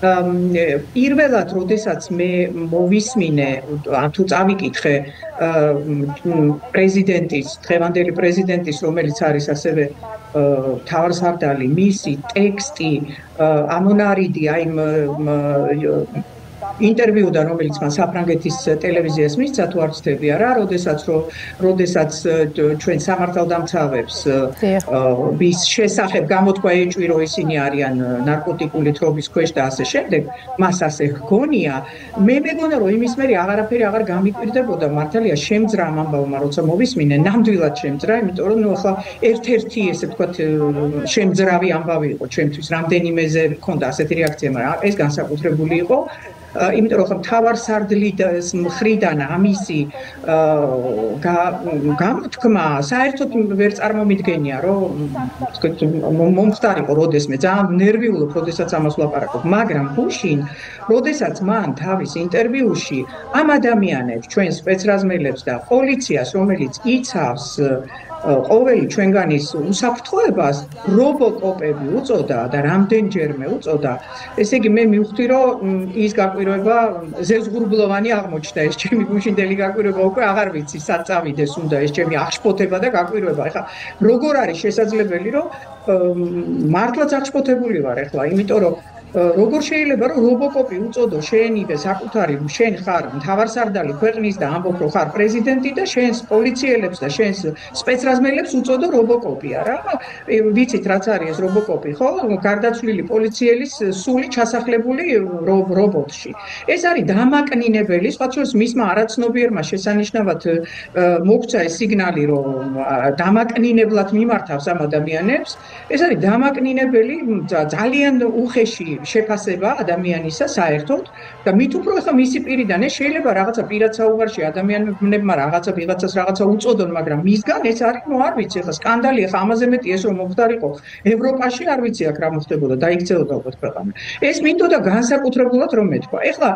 პირველად, როდესაც მე მოვისმინე, თუ წავიკითხე პრეზიდენტის, დღევანდელი პრეზიდენტის, რომელიც არის ასევე მთავარსარდალი, მისი ტექსტი, ამონარიდი, აი ინტერვიუდან, რომელიც მან საფრანგეთის ტელევიზიას მისცა, თუ არ ვცდები არა, როდესაც ჩვენ სამართალდამცავებს ვის შესახებ გამოთქვა ეჭვი, რომ ისინი არიან ნარკოტიკული თრობის ქვეშ და ასე შემდეგ, მას ასე ჰგონია. მე მეგონა, რომ იმის მერე აღარაფერი აღარ გამიკვირდებოდა, მართალია შემძრა ამ ამბავმა, როცა მოვისმინე, ნამდვილად შემძრა, იმიტომ რომ ახლა ერთ-ერთი ესე ვთქვათ შემძრავი ამბავი იყო ჩემთვის, რამდენიმეზე მქონდა ასეთი რეაქცია, მაგრამ ეს განსაკუთრებული იყო. იმიტომ რომ მთავარსარდლის მხრიდან ამისი გამოთქმა საერთოდ ვერ წარმომიდგენია, რომ მომხდარიყო როდესმე, ძალიან ნერვიულობ, როდესაც ამას ვლაპარაკობ, მაგრამ გუშინ, როდესაც მან თავის ინტერვიუში ამ ადამიანებს, ჩვენ სპეცრაზმელებს და პოლიციას, რომელიც იცავს ყოველი ჩვენგანის უსაფრთხოებას, რობოკოპები უწოდა და რამდენჯერმე უწოდა, ესე იგი მე მივხვდი, რომ ის გაკვირვება ზევსღურბლოვანი აღმოჩნდა, ეს ჩემი გუშინდელი გაკვირვება უკვე აღარ ვიცი, სად წავიდეს უნდა ეს ჩემი აღშფოთება და გაკვირვება. ეხლა როგორ არის შესაძლებელი, რომ მართლაც აღშფოთებული ვარ ეხლა, იმიტომ რომ როგორ შეიძლება რომ რობოკოპი უწოდო შენივე საკუთარი, შენ ხარ მთავარსარდალი ქვეყნის და ამბობ რომ ხარ პრეზიდენტი და შენს პოლიციელებს და შენს სპეცრაზმელებს უწოდო რობოკოპი არა? ვიცით რაც არის ეს რობოკოპი, ხო? გარდაცვლილი პოლიციელის სული ჩასახლებული რობოტში. ეს არის დამაკნინებელი, სხვა შორის მისმა არაცნობიერმა შესანიშნავად მოგცა ეს სიგნალი, რომ დამაკნინებლად მიმართავს ამ ადამიანებს. ეს არის დამაკნინებელი, ძალიან უხეში შეფასება ადამიანისა საერთოდ და მით უფრო ახლა მისი პირიდან ეს შეიძლება რაღაცა პირად საუბარში ადამიანებმა ვიღაცას რაღაცა უწოდონ, მაგრამ მისგან ეს არის, ნუ არ ვიცი, ახლა სკანდალი, ახლა ამაზე მეტი ეს რომ მოხდარიყო ევროპაში, არ ვიცი აქ რა მოხდებოდა, დაიქცეოდა უკვე ქვეყანა. ეს მინდოდა განსაკუთრებულად რომ მეთქვა. ეხლა